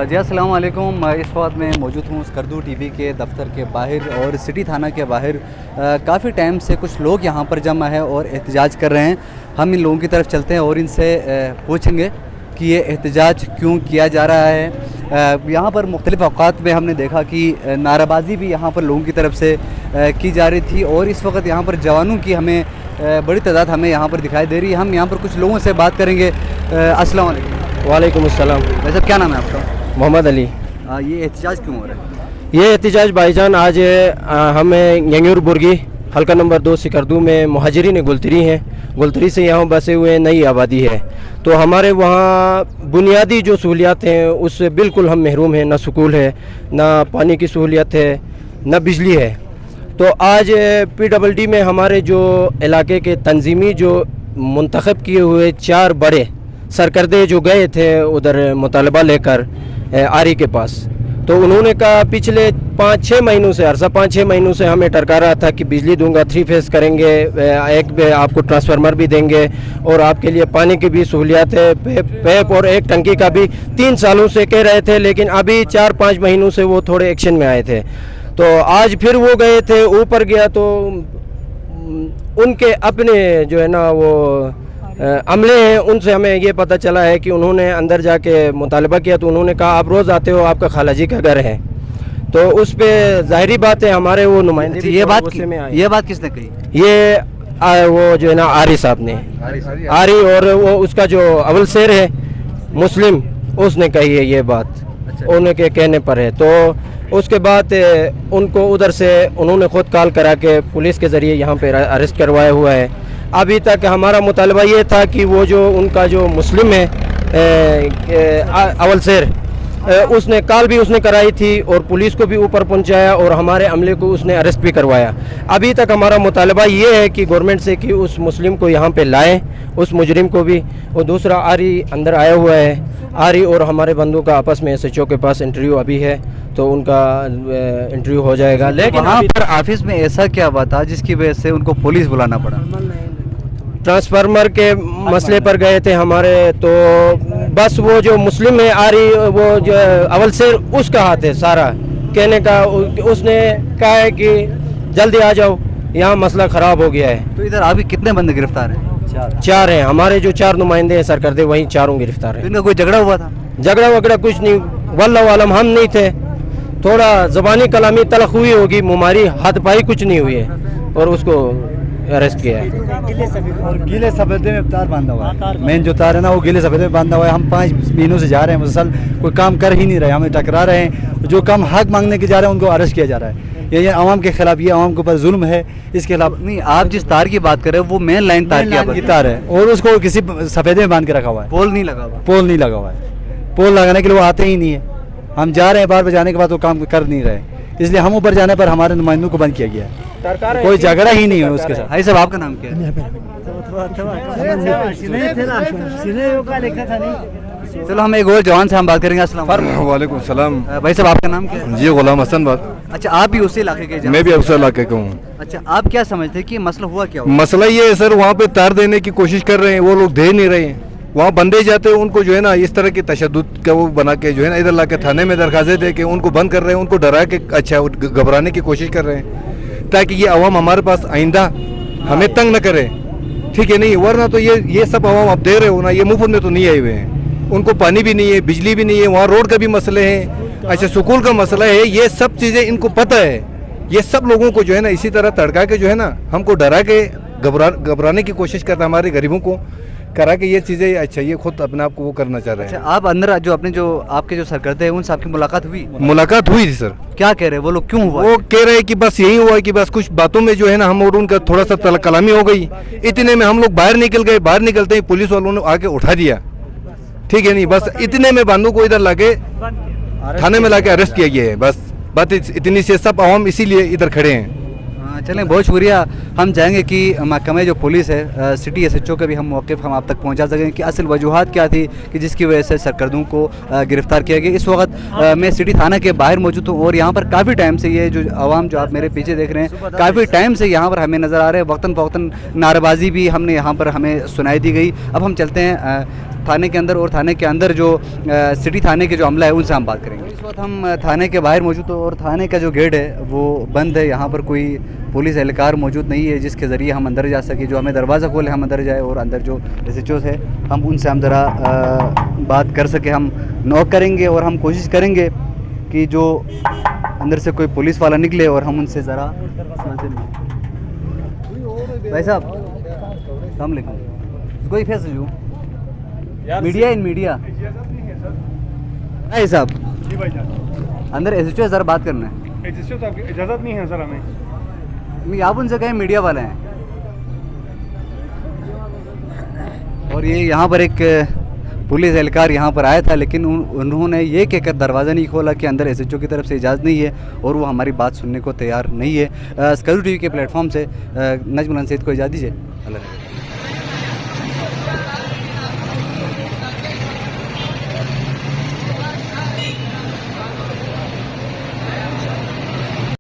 जी अस्सलाम वालेकुम। इस वक्त मैं मौजूद हूँ स्कर्दू टीवी के दफ्तर के बाहर और सिटी थाना के बाहर। काफ़ी टाइम से कुछ लोग यहाँ पर जमा है और एहतजाज कर रहे हैं। हम इन लोगों की तरफ चलते हैं और इनसे पूछेंगे कि ये एहतजाज क्यों किया जा रहा है। यहाँ पर मुख्तलिफ़ अवकात में हमने देखा कि नाराबाजी भी यहाँ पर लोगों की तरफ से की जा रही थी और इस वक्त यहाँ पर जवानों की हमें बड़ी तादाद हमें यहाँ पर दिखाई दे रही है। हम यहाँ पर कुछ लोगों से बात करेंगे। अस्सलाम वालेकुम। वालेकुम अस्सलाम। वैसे क्या नाम है आपका? मोहम्मद अली। ये एहतजाज क्यों हो रहा है? ये एहतजाज भाईजान आज हमें यंगूर बुर्गी हल्का नंबर 2 स्कर्दू में मुहाजिरीन गुलतरी हैं। गुलतरी से यहाँ बसे हुए नई आबादी है, तो हमारे वहाँ बुनियादी जो सहूलियात हैं उससे बिल्कुल हम महरूम हैं। ना स्कूल है, ना पानी की सहूलियत है, ना बिजली है। तो आज PWD में हमारे जो इलाके के तंजीमी जो मुंतखब किए हुए 4 बड़े सरकर्दे जो गए थे उधर मुतालबा लेकर आरी के पास, तो उन्होंने कहा पिछले 5-6 महीनों से अरसा 5-6 महीनों से हमें टरका रहा था कि बिजली दूंगा, 3 फेस करेंगे, एक आपको ट्रांसफार्मर भी देंगे और आपके लिए पानी की भी सहूलियत है, पैप और एक टंकी का भी 3 सालों से कह रहे थे। लेकिन अभी 4-5 महीनों से वो थोड़े एक्शन में आए थे। तो आज फिर वो गए थे, ऊपर गया तो उनके अपने जो है ना वो अमले हैं, उनसे हमें ये पता चला है कि उन्होंने अंदर जाके मुतालबा किया। तो उन्होंने कहा आप रोज़ आते हो, आपका खाला जी का घर है। तो उस पे ज़ाहिरी बात है हमारे वो नुमाइंदे ये बात किसने कही? ये वो जो है ना आरी साहब ने, आरी और वो उसका जो अवल शेर है मुस्लिम, उसने कही है ये बात। अच्छा। उनके कहने पर है। तो उसके बाद उनको उधर से उन्होंने ख़ुद कॉल करा के पुलिस के ज़रिए यहाँ पे अरेस्ट करवाया हुआ है। अभी तक हमारा मुतालबा ये था कि वो जो उनका जो मुस्लिम है अवल शेर, उसने कॉल भी उसने कराई थी और पुलिस को भी ऊपर पहुंचाया और हमारे अमले को उसने अरेस्ट भी करवाया। अभी तक हमारा मुतालबा ये है कि गवर्नमेंट से कि उस मुस्लिम को यहाँ पे लाएं, उस मुजरिम को भी। और दूसरा आरी अंदर आया हुआ है, आरी और हमारे बंदों का आपस में SHO के पास इंटरव्यू अभी है, तो उनका इंटरव्यू हो जाएगा। लेकिन वहाँ पर ऑफिस में ऐसा क्या हुआ था जिसकी वजह से उनको पुलिस बुलाना पड़ा? ट्रांसफार्मर के मसले पर गए थे हमारे, तो बस वो जो मुस्लिम है आरी, वो जो अवल शेर, उसका हाथ है सारा कहने का। उसने कहा है कि जल्दी आ जाओ, यहाँ मसला ख़राब हो गया है। तो इधर अभी कितने बंदे गिरफ्तार हैं? 4 हैं। हमारे जो 4 नुमाइंदे हैं सरकर्दे, वहीं 4 गिरफ्तार हैं। इनका कोई झगड़ा हुआ था? झगड़ा वगड़ा कुछ नहीं, वल्लाह आलम हम नहीं थे। थोड़ा ज़बानी कलामी तलख हुई होगी, मुमारी हाथ पाई कुछ नहीं हुई है और उसको अरेस्ट किया है। और गीले सफेदे में तार बांधा हुआ है, मेन जो तार है ना वो गीले सफेदे में बांधा हुआ है। हम 5 महीनों से जा रहे हैं, मुसलसल कोई काम कर ही नहीं रहे, हमें टकरा रहे हैं। जो काम हक मांगने के जा रहे हैं उनको अरेस्ट किया जा रहा है। ये आवाम के खिलाफ, ये आवाम के ऊपर जुल्म है, इसके खिलाफ। नहीं, आप जिस तार की बात कर रहे हो वो मेन लाइन तार की तार है और उसको किसी सफेदे में बांध के रखा हुआ है। पोल नहीं लगा हुआ? पोल नहीं लगा हुआ है। पोल लगाने के लिए वो आते ही नहीं है। हम जा रहे हैं, बार बजाने के बाद वो काम कर नहीं रहे, इसलिए हम ऊपर जाने पर हमारे नुमाइंदों को बंद किया गया है। कोई झगड़ा ही नहीं है उसके साथ। भाई साहब आपका नाम क्या है? चलो हम एक और जवान से हम बात करेंगे। अस्सलाम वालेकुम। वालेकुम सलाम भाई साहब आपका नाम क्या है? जी गुलाम हसन बात। अच्छा आप भी उसी इलाके के जवान? मैं भी अफसर इलाके का हूँ। अच्छा आप क्या समझते हैं कि मसला हुआ क्या हुआ? मसला ये है सर, वहाँ पे तार देने की कोशिश कर रहे हैं, वो लोग दे नहीं रहे हैं। वहाँ बंदे जाते हैं, उनको जो है ना इस तरह की तशद्दुद का वो बना के जो है ना इधर ला के थाने में दरखास्तें दे के उनको बंद कर रहे हैं, उनको डरा के अच्छा घबराने की कोशिश कर रहे हैं ताकि ये अवाम हमारे पास आइंदा हमें तंग न करे। ठीक है नहीं, वरना तो ये सब अवाम आप दे रहे हो ना, ये मुफ्त में तो नहीं आए हुए हैं। उनको पानी भी नहीं है, बिजली भी नहीं है, वहाँ रोड का भी मसले हैं, अच्छा स्कूल का मसला है, ये सब चीज़ें इनको पता है। ये सब लोगों को जो है ना इसी तरह तड़का के जो है ना हमको डरा के घबराने की कोशिश करता है, हमारे गरीबों को करा के ये चीज़ें अच्छा ये खुद अपने आप को वो करना चाह रहे हैं। अच्छा आप अंदर जो अपने जो आपके जो सरकर्ते हैं उनसे आपकी मुलाकात हुई? मुलाकात हुई थी सर। क्या कह रहे हैं वो लोग, क्यों हुआ? वो कह रहे हैं कि बस यही हुआ कि बस कुछ बातों में जो है ना हम और उनका थोड़ा सा कलामी हो गई, इतने में हम लोग बाहर निकल गए। बाहर निकलते ही पुलिस वालों ने आके उठा दिया। ठीक है नहीं, बस इतने में बांधों को इधर लाके थाने में लाके अरेस्ट किया गया है। बस बात इतनी से सब आवाम इसीलिए इधर खड़े हैं। चलें बहुत शुक्रिया। हम चाहेंगे कि महकमे जो पुलिस है सिटी SHO का भी हम मौक़िफ़ हम आप तक पहुंचा सकें कि असल वजूहात क्या थी कि जिसकी वजह से सरकर्दों को गिरफ़्तार किया गया। इस वक्त मैं सिटी थाना के बाहर मौजूद हूँ और यहाँ पर काफ़ी टाइम से ये जो आवाम जो आप मेरे पीछे देख रहे हैं काफ़ी टाइम से यहाँ पर हमें नज़र आ रहे हैं। वक्तन फ़वक्तन नारेबाजी भी हमने यहाँ पर हमें सुनाई दी गई। अब हम चलते हैं थाने के अंदर और थाने के अंदर जो सिटी थाने के जो अमला है उनसे हम बात करेंगे। इस वक्त हम थाने के बाहर मौजूद हो और थाने का जो गेट है वो बंद है। यहाँ पर कोई पुलिस एहलकार मौजूद नहीं है जिसके ज़रिए हम अंदर जा सके, जो हमें दरवाज़ा खोले हम अंदर जाए और अंदर जो SHO है हम उनसे हम ज़रा बात कर सके। हम नॉक करेंगे और हम कोशिश करेंगे कि जो अंदर से कोई पुलिस वाला निकले और हम उनसे ज़रा। भाई साहब अस्सलाम वालेकुम। कोई फेस जो मीडिया इन मीडिया भाई साहब जी भाईजान, अंदर SHO ज़रा बात करना है। SHO साहब की इजाज़त नहीं है सर हमें। नहीं आप उनसे कहें मीडिया वाले हैं। और ये यहाँ पर एक पुलिस एहलकार यहाँ पर आया था लेकिन उन्होंने ये कहकर दरवाज़ा नहीं खोला कि अंदर SHO की तरफ से इजाज़त नहीं है और वो हमारी बात सुनने को तैयार नहीं है। स्कर्दू TV के प्लेटफॉर्म से नजमुल सैद को इजाज़त दीजिए। अल्लाह।